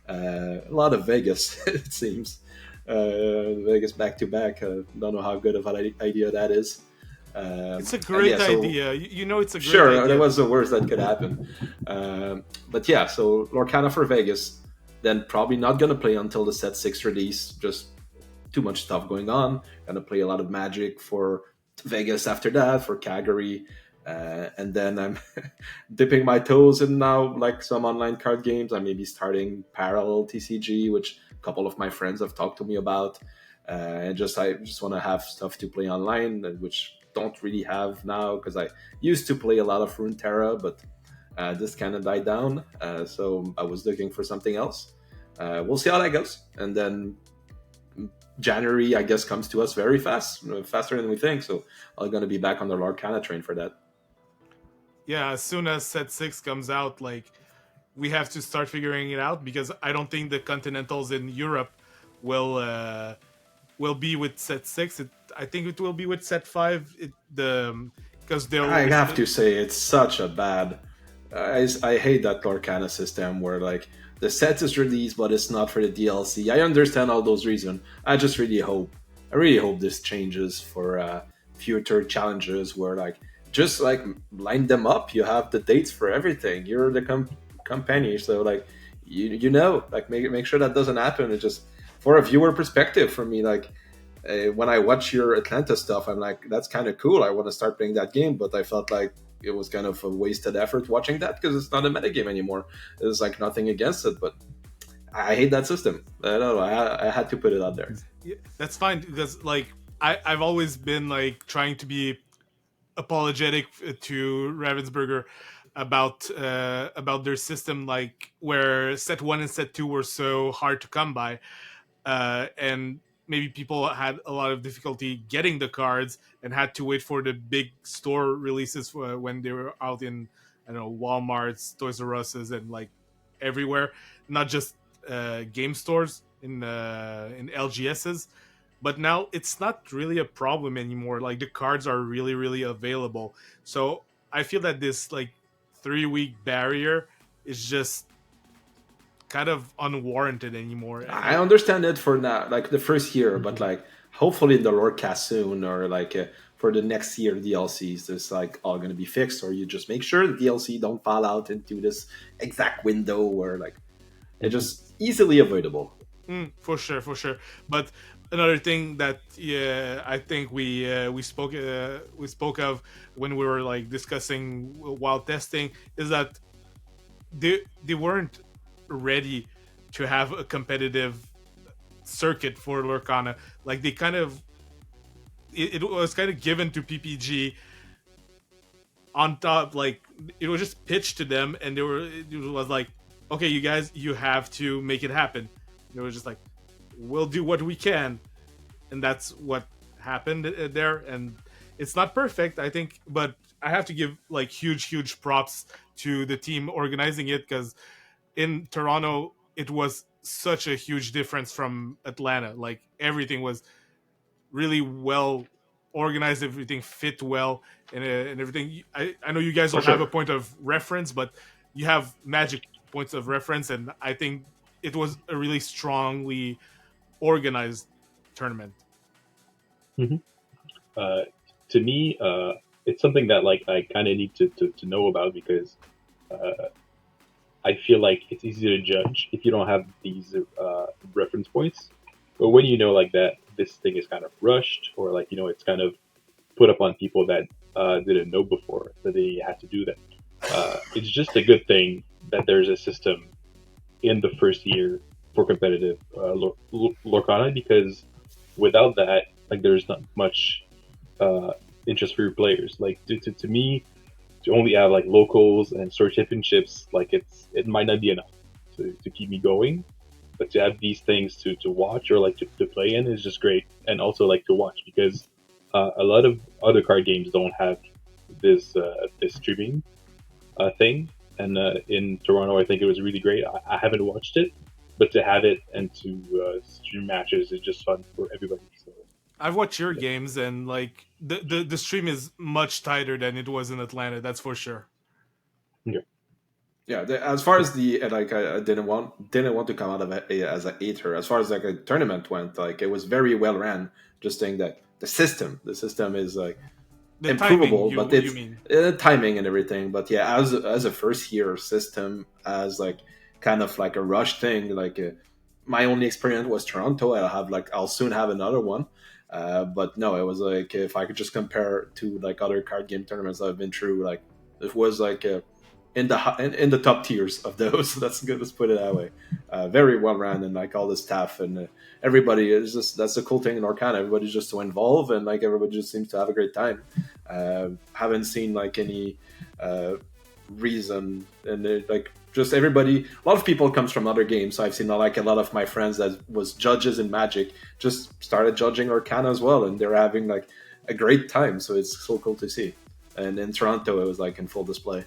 A lot of Vegas, it seems. Vegas back to back. Don't know how good of an idea that is. It's a And great yeah, so idea. You know, it's a great sure, idea. that was the worst that could happen. But yeah, so Lorcana for Vegas, then probably not gonna play until the set 6 release. Just too much stuff going on. Gonna play a lot of Magic for Vegas after that, for Calgary, and then I'm dipping my toes in now like some online card games. I may be starting parallel TCG, which a couple of my friends have talked to me about, and I just want to have stuff to play online, which don't really have now because I used to play a lot of Runeterra, but this kind of died down. So I was looking for something else. We'll see how that goes, and then January, I guess, comes to us very fast, faster than we think. So I'm going to be back on the Lorcana train for that. Yeah, as soon as set 6 comes out, like, we have to start figuring it out, because I don't think the continentals in Europe will be with set 6. I think it will be with set 5. Because I they'll have to say, it's such a bad. I hate that Lorcana system where like the set is released, but it's not for the DLC. I understand all those reasons. I really hope this changes for future challenges where like just like line them up. You have the dates for everything. You're the company, so like you know, like make sure that doesn't happen. It's just for a viewer perspective for me, like when I watch your Atlanta stuff, I'm like, that's kind of cool. I want to start playing that game, but I felt like it was kind of a wasted effort watching that because it's not a metagame anymore. There's like nothing against it, but I hate that system. I don't know. I had to put it out there. Yeah, that's fine, because like I've always been like trying to be apologetic to Ravensburger about their system, like where set 1 and set 2 were so hard to come by, and maybe people had a lot of difficulty getting the cards and had to wait for the big store releases when they were out in, I don't know, Walmart's, Toys R Us's, and like everywhere, not just game stores in LGS's. But now it's not really a problem anymore. Like, the cards are really, really available. So I feel that this like 3-week barrier is just kind of unwarranted anymore. I understand it for now, like the first year, but like hopefully the Lord cast soon or like for the next year DLCs, it's like all going to be fixed, or you just make sure the DLC don't fall out into this exact window where like it's just easily avoidable. For sure, for sure. But another thing that, yeah, I think we spoke of when we were like discussing while testing, is that they weren't ready to have a competitive circuit for Lorcana. Like, they kind of it was kind of given to PPG on top. Like, it was just pitched to them, and it was like, okay, you guys, you have to make it happen. And it was just like, we'll do what we can, and that's what happened there. And it's not perfect, I think, but I have to give like huge props to the team organizing it, because in Toronto it was such a huge difference from Atlanta. Like, everything was really well organized, everything fit well, and everything. I know you guys For don't have a sure. point of reference, but you have Magic points of reference, and I think it was a really strongly organized tournament. Hmm. Uh, to me, it's something that like I kind of need to know about because uh, I feel like it's easy to judge if you don't have these reference points. But when you know like that this thing is kind of rushed, or like it's kind of put up on people that didn't know before that they had to do that, it's just a good thing that there's a system in the first year for competitive Lorcana, because without that, like there's not much uh, interest for your players. Like to me, to only have like locals and store championships, like it might not be enough to keep me going. but to have these things to watch or like to play in is just great, and also like to watch because a lot of other card games don't have this streaming thing. And in Toronto, I think it was really great. I haven't watched it, but to have it and to stream matches is just fun for everybody. So I've watched your yeah, games, and like the stream is much tighter than it was in Atlanta. That's for sure. okay. Yeah, as far as the like, I didn't want to come out of it as a hater. As far as like a tournament went, like it was very well ran. Just saying that the system is like The timing, improvable, but you it's mean? timing and everything. But yeah, as a first year system, as like kind of like a rush thing. Like my only experience was Toronto. I'll soon have another one. But no, it was like if I could just compare to like other card game tournaments I've been through, like it was like in the top tiers of those. That's good. Let's put it that way. Very well run, and like all the staff and everybody is just that's the cool thing in Orcana. Everybody's just so involved, and like everybody just seems to have a great time. Haven't seen like any reason, and like just everybody. A lot of people comes from other games. So I've seen like a lot of my friends that was judges in Magic just started judging Orcana as well, and they're having like a great time. So it's so cool to see. And in Toronto, it was like in full display.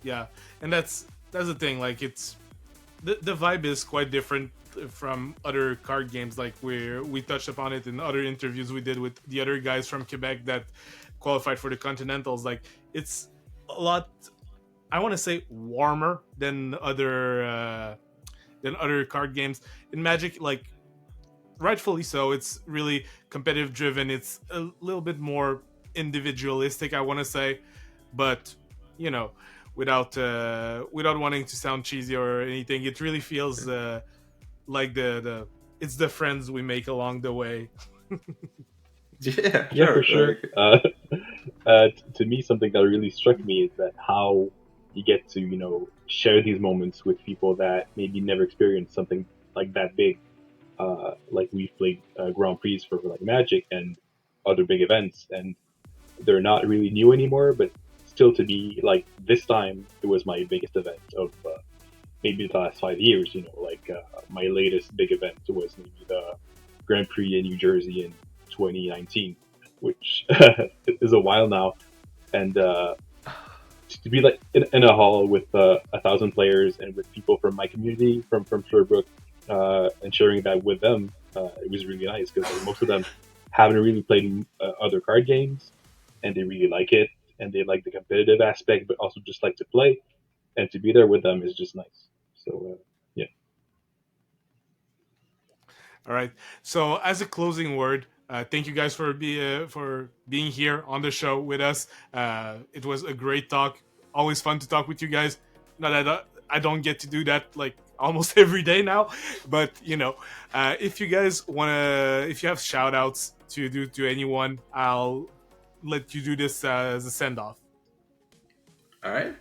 Yeah, and that's the thing. Like it's the vibe is quite different from other card games. Like we touched upon it in other interviews we did with the other guys from Quebec that qualified for the Continentals. Like it's a lot. I want to say warmer than other card games in Magic. Like rightfully so. It's really competitive driven. It's a little bit more individualistic, I want to say, but you know, without wanting to sound cheesy or anything, it really feels like the it's the friends we make along the way. Yeah, Yeah, for sure. sure. Like, To me, something that really struck me is that how you get to share these moments with people that maybe never experienced something like that big. Like we've played Grand Prix for like Magic and other big events, and they're not really new anymore. But still, to be like this time, it was my biggest event of maybe the last 5 years. Like my latest big event was maybe the Grand Prix in New Jersey in 2019, which is a while now, and to be like in a hall with 1,000 players and with people from my community from Sherbrooke, and sharing that with them, it was really nice because like, most of them haven't really played other card games, and they really like it, and they like the competitive aspect, but also just like to play, and to be there with them is just nice. So yeah. All right. So, as a closing word, thank you guys for being here on the show with us. It was a great talk. Always fun to talk with you guys. Not that I don't get to do that like almost every day now, but if you guys wanna, if you have shout outs to do to anyone, I'll let you do this as a send off. all right.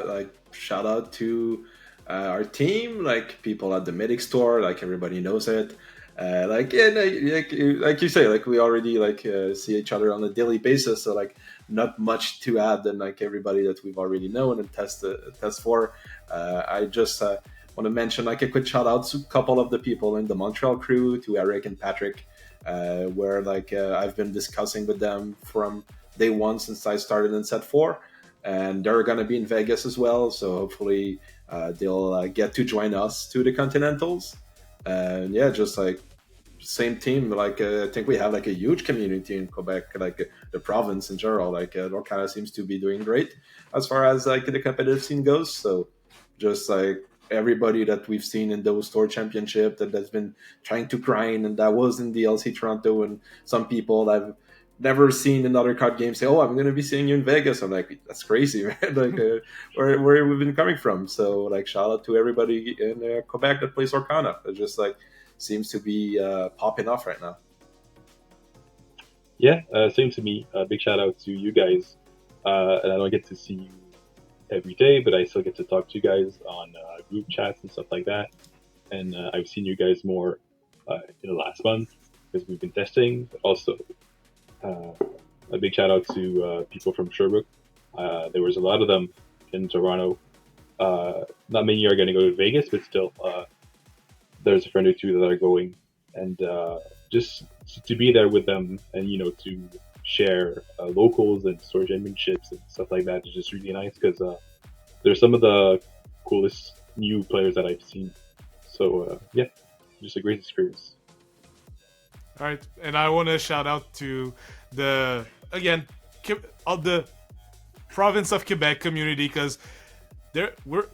Like shout out to our team, like people at the Medic store, like everybody knows it. Like yeah, like you say, like we already like see each other on a daily basis, so like not much to add than like everybody that we've already known and test for. I just want to mention like a quick shout out to a couple of the people in the Montreal crew, to Eric and Patrick, where like I've been discussing with them from day one since I started in set four, and they're going to be in Vegas as well. So hopefully they'll get to join us to the Continentals. And yeah, just like same team. Like I think we have like a huge community in Quebec, like the province in general. Like North Canada seems to be doing great as far as like the competitive scene goes. So just like everybody that we've seen in those store championship that's been trying to grind, and that was in the LC Toronto, and some people that I've never seen in other card games say, "Oh, I'm going to be seeing you in Vegas." I'm like, "That's crazy, man!" Like, where we've been coming from. So, like, shout out to everybody in Quebec that plays Orcana. It just like seems to be popping off right now. Yeah, same to me. Big shout out to you guys. And I don't get to see you every day, but I still get to talk to you guys on group chats and stuff like that. And I've seen you guys more in the last month because we've been testing. But also, uh, big shout out to people from Sherbrooke. There was a lot of them in Toronto, Not many are going to go to Vegas, but still, there's a friend or two that are going, and just to be there with them, and to share locals and store championships and stuff like that is just really nice because they're some of the coolest new players that I've seen. So yeah, just a great experience. All right, and I want to shout out to the again of the province of Quebec community because there we're.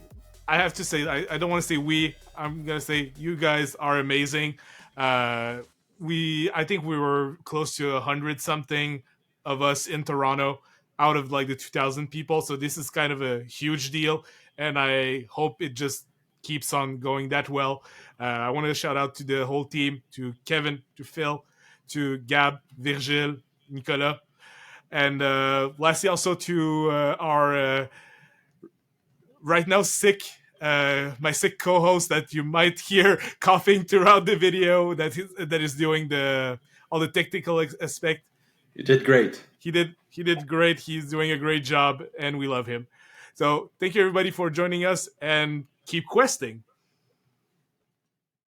I have to say I don't want to say we. I'm gonna say you guys are amazing. Uh, I think we were close to 100 something of us in Toronto out of like the 2,000 people. So this is kind of a huge deal, and I hope it just keeps on going that well. I want to shout out to the whole team, to Kevin, to Phil, to Gab, Virgil, Nicolas, and lastly also to our right now sick my sick co-host that you might hear coughing throughout the video that is doing the all the technical aspect. You did great. He did great. He's doing a great job and we love him. So thank you everybody for joining us and keep questing.